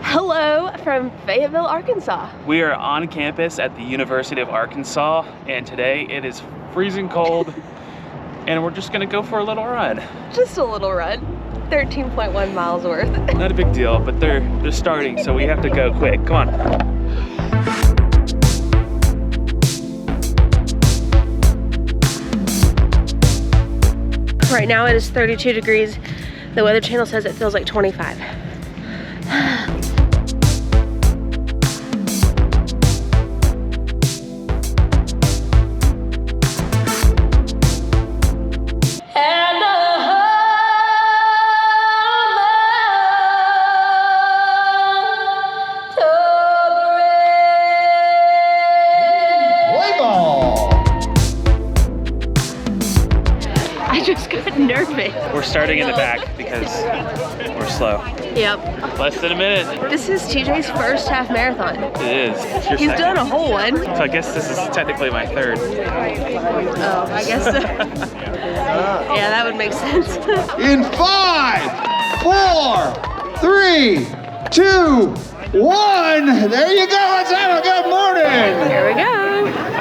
Hello from Fayetteville, Arkansas. We are on campus at the University of Arkansas, and today it is freezing cold, and we're just gonna go for a little run. Just a little run, 13.1 miles worth. Not a big deal, but they're starting, so we have to go quick. Come on. Right now it is 32 degrees. The Weather Channel says it feels like 25. I just got nervous. We're starting in the back because we're slow. Yep. Less than a minute. This is TJ's first half marathon. It is. It's your He's second. done a whole one. So I guess this is technically my third. Oh, I guess so. Yeah, that would make sense. In 5, 4, 3, 2, 1. There you go. Let's have a good morning. Here we go.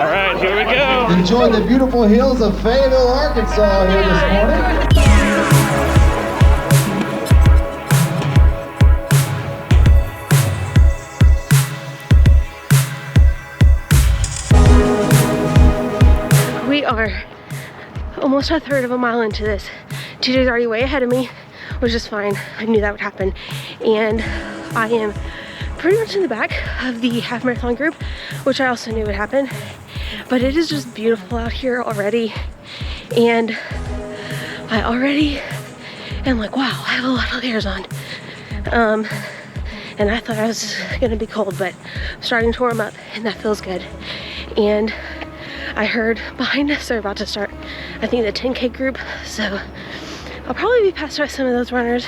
All right, here we go. Enjoy the beautiful hills of Fayetteville, Arkansas here this morning. We are almost a third of a mile into this. TJ's already way ahead of me, which is fine. I knew that would happen. And I am pretty much in the back of the half marathon group, which I also knew would happen. But it is just beautiful out here already. And I already am like, wow, I have a lot of layers on. And I thought I was gonna be cold, but I'm starting to warm up and that feels good. And I heard behind us they're about to start, I think, the 10K group. So I'll probably be passed by some of those runners.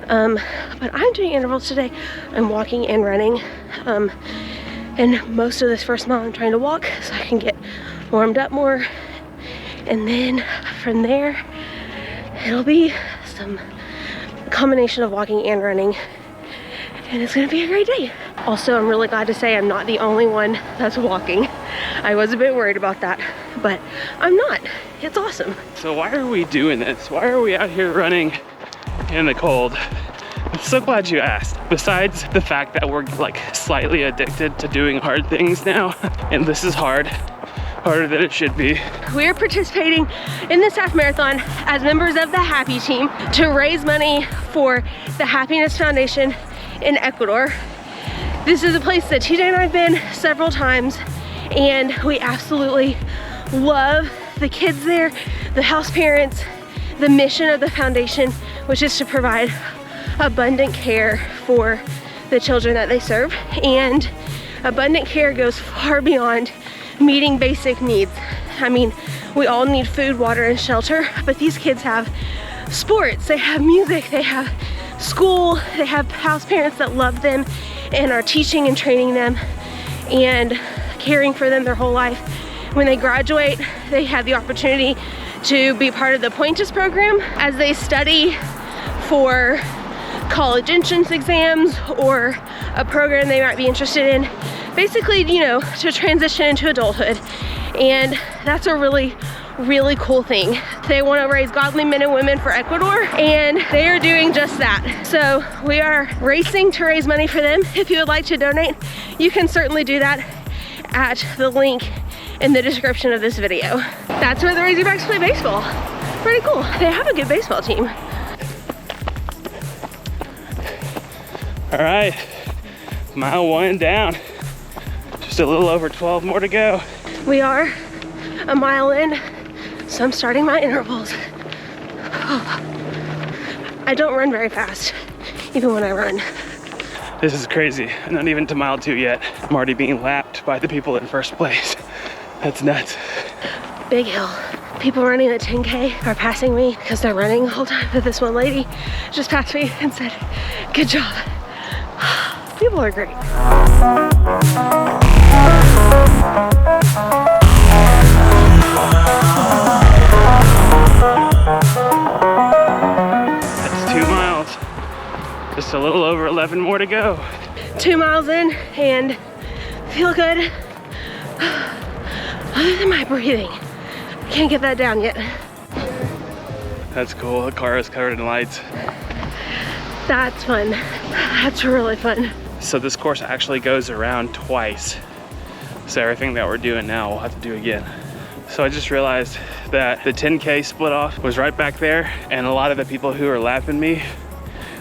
But I'm doing intervals today. I'm walking and running. And most of this first mile I'm trying to walk so I can get warmed up more. And then from there, it'll be some combination of walking and running. And it's gonna be a great day. Also, I'm really glad to say I'm not the only one that's walking. I was a bit worried about that, but I'm not. It's awesome. So why are we doing this? Why are we out here running in the cold? I'm so glad you asked. Besides the fact that we're like slightly addicted to doing hard things now, and this is hard, harder than it should be. We're participating in this half marathon as members of the Happy Team to raise money for the Happiness Foundation in Ecuador. This is a place that TJ and I have been several times, and we absolutely love the kids there, the house parents, the mission of the foundation, which is to provide abundant care for the children that they serve. And abundant care goes far beyond meeting basic needs. I mean, we all need food, water, and shelter, but these kids have sports, they have music, they have school, they have house parents that love them and are teaching and training them and caring for them their whole life. When they graduate, they have the opportunity to be part of the Pointus program as they study for college entrance exams or a program they might be interested in. Basically, you know, to transition into adulthood. And that's a really, really cool thing. They want to raise godly men and women for Ecuador, and they are doing just that. So we are racing to raise money for them. If you would like to donate, you can certainly do that at the link in the description of this video. That's where the Razorbacks play baseball. Pretty cool. They have a good baseball team. All right, mile 1 down. Just a little over 12 more to go. We are a mile in, so I'm starting my intervals. I don't run very fast, even when I run. This is crazy. I'm not even to mile 2 yet. I'm already being lapped by the people in first place. That's nuts. Big hill. People running the 10K are passing me because they're running the whole time. But this one lady just passed me and said, "Good job." People are great. Just a little over 11 more to go. 2 miles in and feel good. Other than my breathing, I can't get that down yet. That's cool. The car is covered in lights. That's fun. That's really fun. So this course actually goes around twice. So everything that we're doing now, we'll have to do again. So I just realized that the 10K split off was right back there, and a lot of the people who are lapping me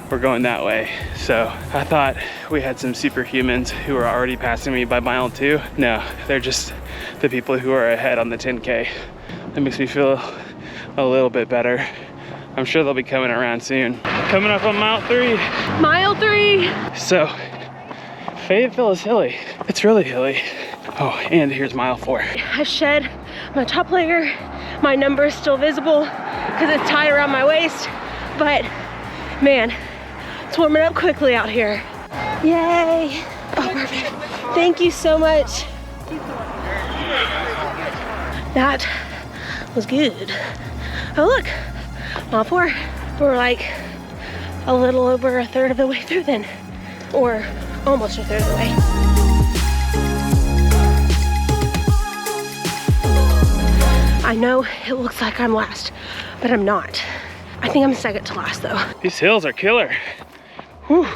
were going that way. So I thought we had some superhumans who were already passing me by mile 2. No, they're just the people who are ahead on the 10K. That makes me feel a little bit better. I'm sure they'll be coming around soon. Coming up on mile 3. Mile 3. So Fayetteville is hilly. It's really hilly. Oh, and here's mile 4. I shed my top layer. My number is still visible because it's tied around my waist, but man, it's warming up quickly out here. Yay. Oh, perfect. Thank you so much. That was good. Oh, look, mile 4. We're like a little over a third of the way through then, or almost a third of the way. I know it looks like I'm last, but I'm not. I think I'm second to last though. These hills are killer. Whew.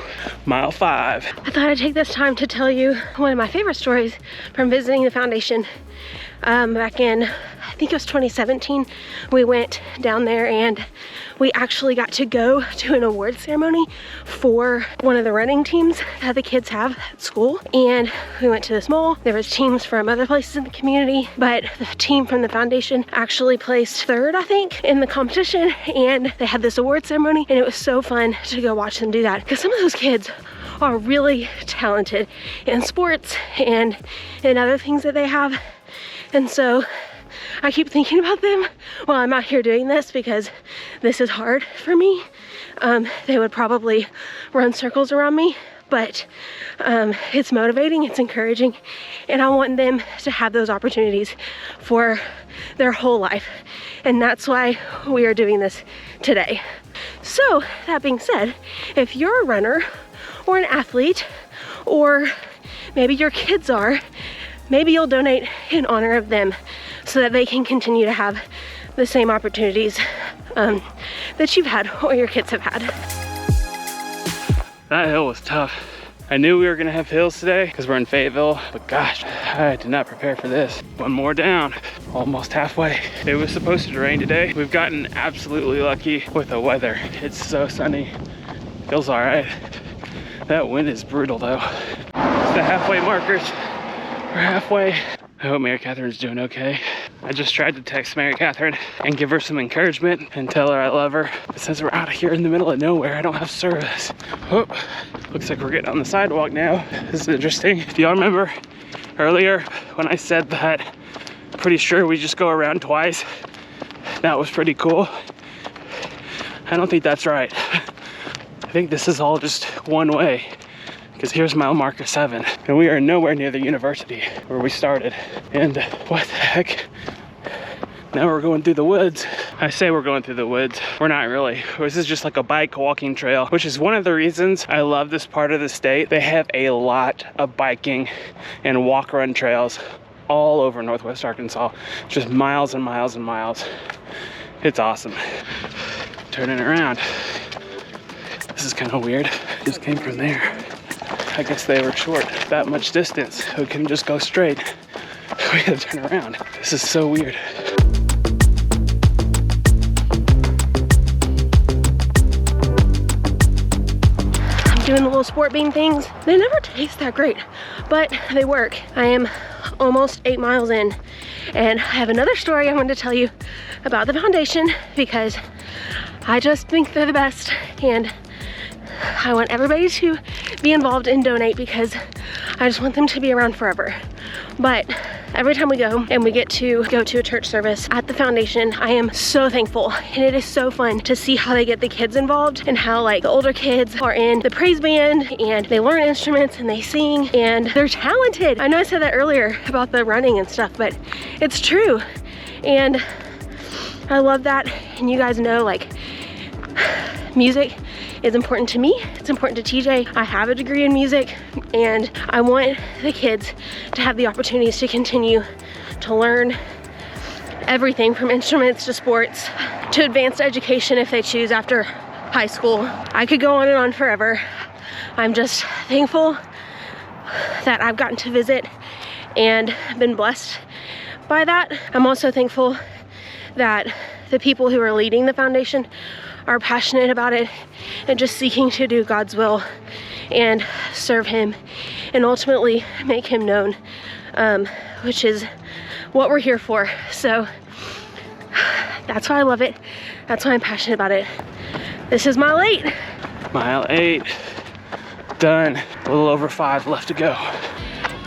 Mile 5. I thought I'd take this time to tell you one of my favorite stories from visiting the foundation. Back in, I think it was 2017, we went down there and we actually got to go to an award ceremony for one of the running teams that the kids have at school. And we went to this mall. There was teams from other places in the community, but the team from the foundation actually placed 3rd, I think, in the competition. And they had this award ceremony and it was so fun to go watch them do that, because some of those kids are really talented in sports and in other things that they have. And so I keep thinking about them while I'm out here doing this, because this is hard for me. They would probably run circles around me, but it's motivating, it's encouraging, and I want them to have those opportunities for their whole life. And that's why we are doing this today. So that being said, if you're a runner or an athlete, or maybe your kids are, maybe you'll donate in honor of them so that they can continue to have the same opportunities that you've had or your kids have had. That hill was tough. I knew we were gonna have hills today because we're in Fayetteville, but gosh, I did not prepare for this. One more down, almost halfway. It was supposed to rain today. We've gotten absolutely lucky with the weather. It's so sunny, feels all right. That wind is brutal though. It's the halfway markers. We're halfway. I hope Mary Catherine's doing okay. I just tried to text Mary Catherine and give her some encouragement and tell her I love her. But since we're out here in the middle of nowhere, I don't have service. Oh, looks like we're getting on the sidewalk now. This is interesting. Do y'all remember earlier when I said that pretty sure we just go around twice? That was pretty cool. I don't think that's right. I think this is all just one way, because here's mile marker 7 and we are nowhere near the university where we started. And what the heck? Now we're going through the woods. I say we're going through the woods. We're not really. This is just like a bike walking trail, which is one of the reasons I love this part of the state. They have a lot of biking and walk run trails all over Northwest Arkansas. Just miles and miles and miles. It's awesome. Turning around. This is kind of weird. Just came from there. I guess they were short that much distance. We couldn't just go straight. We had to turn around. This is so weird. I'm doing the little sport bean things. They never taste that great, but they work. I am almost 8 miles in, and I have another story I wanted to tell you about the foundation, because I just think they're the best, and I want everybody to be involved and donate, because I just want them to be around forever. But every time we go and we get to go to a church service at the foundation, I am so thankful, and it is so fun to see how they get the kids involved, and how like the older kids are in the praise band and they learn instruments and they sing and they're talented. I know I said that earlier about the running and stuff, but it's true. And I love that. And you guys know, like, Music is important to me. It's important to TJ. I have a degree in music, and I want the kids to have the opportunities to continue to learn everything from instruments to sports to advanced education if they choose after high school. I could go on and on forever. I'm just thankful that I've gotten to visit and been blessed by that. I'm also thankful that the people who are leading the foundation are passionate about it and just seeking to do God's will and serve Him and ultimately make Him known, which is what we're here for. So that's why I love it. That's why I'm passionate about it. This is mile 8. Mile 8, done. A little over 5 left to go.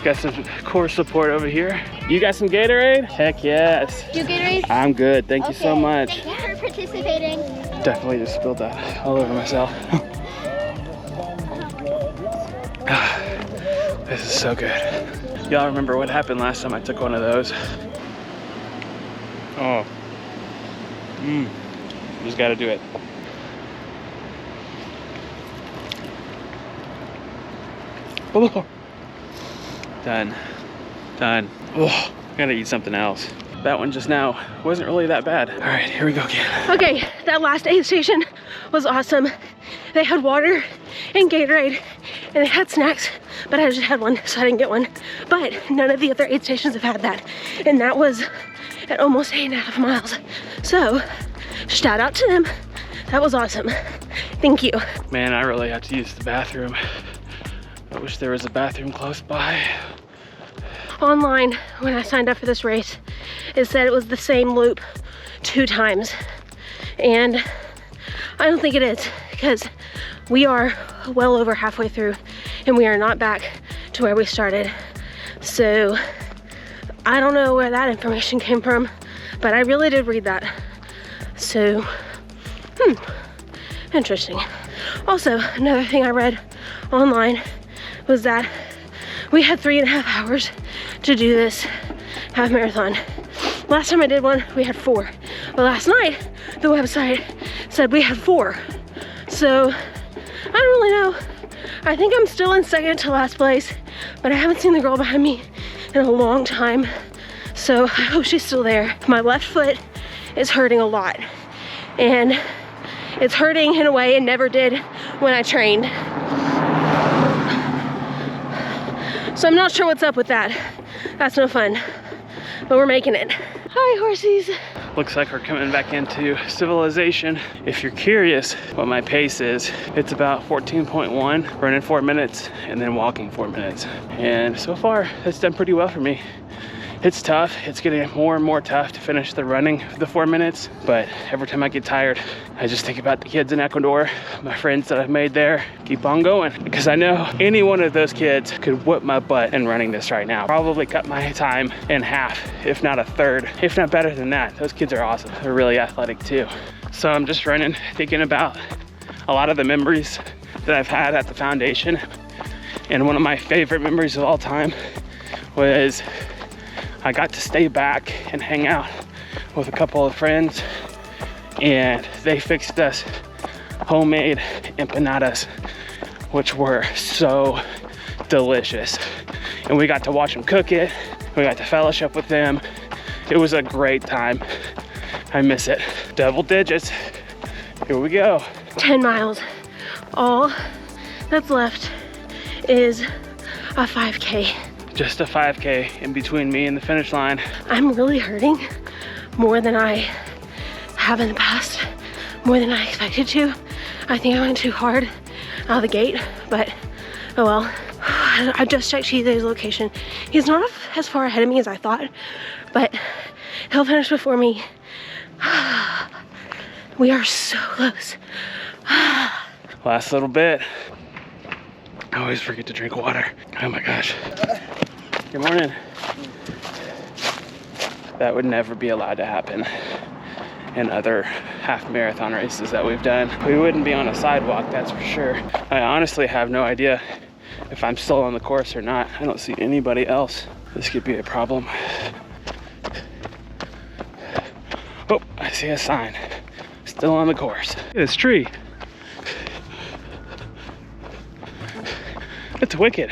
Got some core support over here. You got some Gatorade? Heck yes. You Gatorade? I'm good, thank you so much. Thank you for participating. Definitely just spilled that all over myself. This is so good. Y'all remember what happened last time I took one of those? Oh. You just gotta do it. Oh. Done. Done. Oh, gotta eat something else. That one just now wasn't really that bad. All right, here we go again. Okay, that last aid station was awesome. They had water and Gatorade, and they had snacks, but I just had one, so I didn't get one. But none of the other aid stations have had that, and that was at almost 8.5 miles. So, shout out to them. That was awesome. Thank you. Man, I really have to use the bathroom. I wish there was a bathroom close by. Online, when I signed up for this race, it said it was the same loop 2 times. And I don't think it is, because we are well over halfway through and we are not back to where we started. So I don't know where that information came from, but I really did read that. So, interesting. Also, another thing I read online was that we had 3.5 hours to do this half marathon. Last time I did one, we had 4. But last night, the website said we had 4. So, I don't really know. I think I'm still in second to last place, but I haven't seen the girl behind me in a long time. So, I hope she's still there. My left foot is hurting a lot. And it's hurting in a way it never did when I trained. So I'm not sure what's up with that. That's no fun, but we're making it. Hi, horsies. Looks like we're coming back into civilization. If you're curious what my pace is, it's about 14.1, running 4 minutes and then walking 4 minutes. And so far, that's done pretty well for me. It's tough. It's getting more and more tough to finish the running of the 4 minutes, but every time I get tired, I just think about the kids in Ecuador, my friends that I've made there, keep on going, because I know any one of those kids could whip my butt in running this right now. Probably cut my time in half, if not a third, if not better than that. Those kids are awesome. They're really athletic too. So I'm just running, thinking about a lot of the memories that I've had at the foundation. And one of my favorite memories of all time was I got to stay back and hang out with a couple of friends, and they fixed us homemade empanadas, which were so delicious. And we got to watch them cook it. We got to fellowship with them. It was a great time. I miss it. Double digits. Here we go. 10 miles. All that's left is a 5K. Just a 5K in between me and the finish line. I'm really hurting more than I have in the past, more than I expected to. I think I went too hard out of the gate, but oh well. I just checked TJ's location. He's not as far ahead of me as I thought, but he'll finish before me. We are so close. Last little bit. I always forget to drink water. Oh my gosh. Good morning. That would never be allowed to happen in other half marathon races that we've done. We wouldn't be on a sidewalk, that's for sure. I honestly have no idea if I'm still on the course or not. I don't see anybody else. This could be a problem. Oh, I see a sign. still on the course. Look at this tree. It's wicked.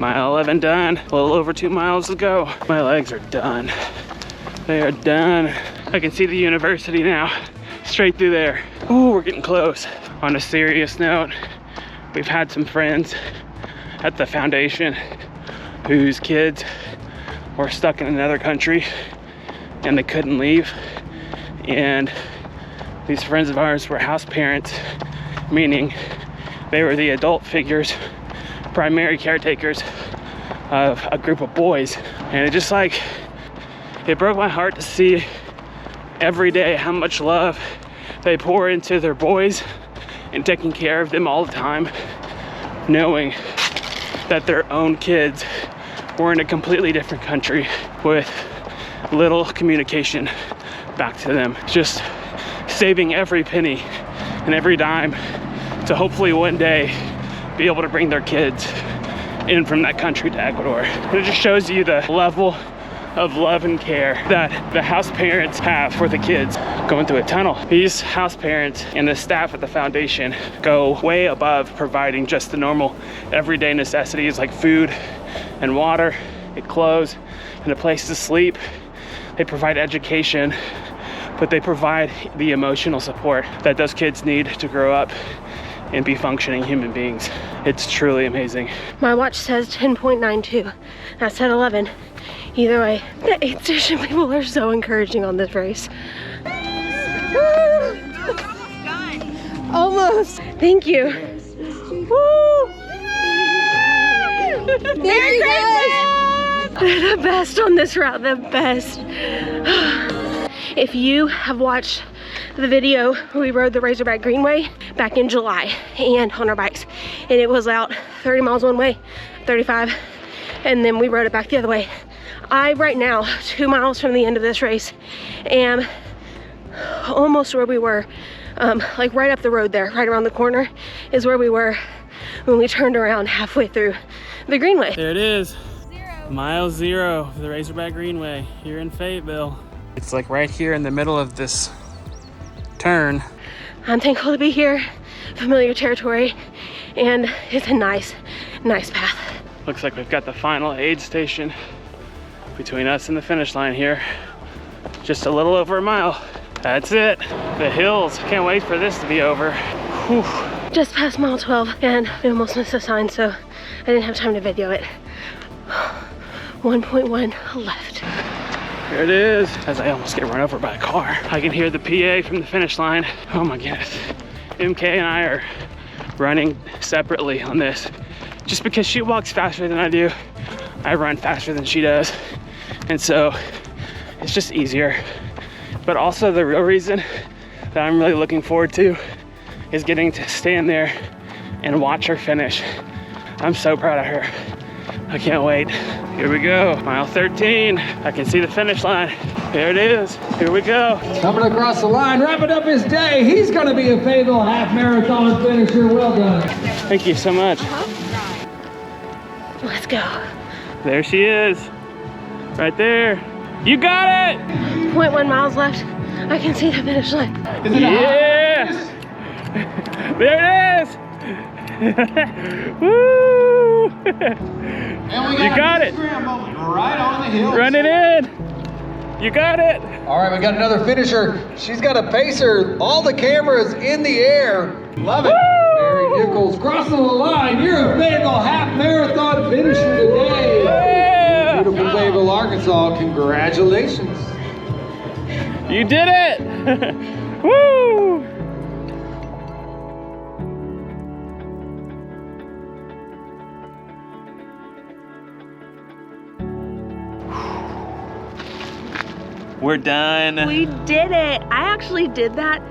Mile 11 done, a little over 2 miles to go. My legs are done. They are done. I can see the university now, straight through there. Ooh, we're getting close. On a serious note, we've had some friends at the foundation whose kids were stuck in another country and they couldn't leave. And these friends of ours were house parents, meaning they were the adult figures, primary caretakers of a group of boys. And it just like, it broke my heart to see every day how much love they pour into their boys and taking care of them all the time, knowing that their own kids were in a completely different country with little communication back to them. Just saving every penny and every dime to hopefully one day be able to bring their kids in from that country to Ecuador. And it just shows you the level of love and care that the house parents have for the kids going through a tunnel. These house parents and the staff at the foundation go way above providing just the normal everyday necessities like food and water and clothes and a place to sleep. They provide education, but they provide the emotional support that those kids need to grow up and be functioning human beings. It's truly amazing. My watch says 10.92. That said 11. Either way, the aid station people are so encouraging on this race. Almost. Thank you. Woo! Merry Christmas! They're the best on this route, the best. If you have watched the video where we rode the Razorback Greenway back in July and on our bikes, and it was out 30 miles one way, 35, and then we rode it back the other way. I right now, 2 miles from the end of this race, am almost where we were, like right up the road there, right around the corner is where we were when we turned around halfway through the Greenway. There it is, mile 0 of the Razorback Greenway here in Fayetteville. It's like right here in the middle of this turn. I'm thankful to be here, familiar territory, and it's a nice path. Looks like we've got the final aid station between us and the finish line here. Just a little over a mile. That's it. The hills. Can't wait for this to be over. Whew. Just past mile 12 and we almost missed a sign, so I didn't have time to video it. 1.1 left. Here it is. As I almost get run over by a car. I can hear the PA from the finish line. Oh my goodness. MK and I are running separately on this. Just because she walks faster than I do, I run faster than she does. And so it's just easier. But also the real reason that I'm really looking forward to is getting to stand there and watch her finish. I'm so proud of her. I can't wait. Here we go, mile 13. I can see the finish line. There it is, here we go. Coming across the line, wrapping up his day. He's gonna be a Fayetteville Half Marathon finisher. Well done. Thank you so much. Let's go. There she is, right there. You got it! 0.1 miles left. I can see the finish line. Yeah! There it is! Woo! You got it! Right on the hill. Run it in! You got it! All right, we got another finisher. She's got a pacer. All the cameras in the air. Love it. Mary Nichols crossing the line. You're a Fayetteville Half Marathon finisher today. Yeah! Beautiful Fayetteville, Arkansas. Congratulations. You did it! Woo! We're done. We did it. I actually did that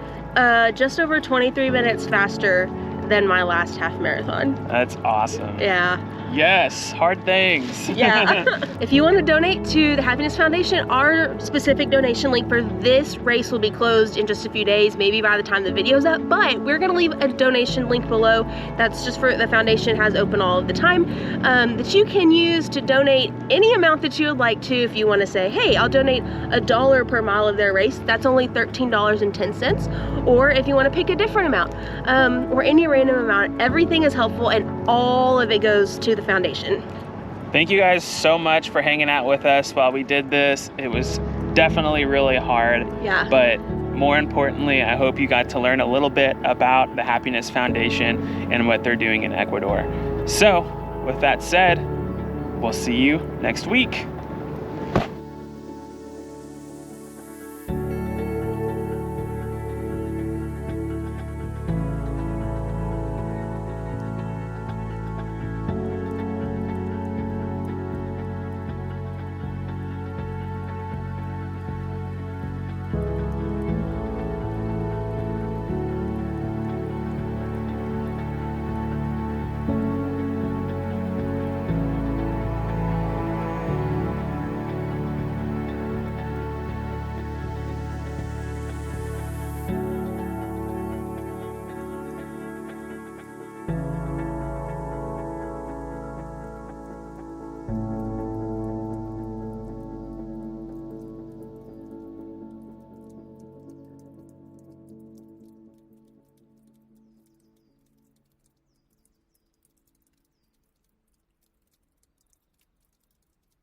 just over 23 minutes faster than my last half marathon. That's awesome. Yeah. Yes, hard things. Yeah. If you want to donate to the Happiness Foundation, our specific donation link for this race will be closed in just a few days, maybe by the time the video's up, but we're going to leave a donation link below. That's just for the foundation, has open all of the time, that you can use to donate any amount that you would like to. If you want to say, hey, I'll donate $1 per mile of their race, that's only $13.10. Or if you want to pick a different amount, or any random amount, everything is helpful and all of it goes to the foundation. Thank you guys so much for hanging out with us while we did this. It was definitely really hard. Yeah. But more importantly, I hope you got to learn a little bit about the Happiness Foundation and what they're doing in Ecuador. So, with that said, we'll see you next week.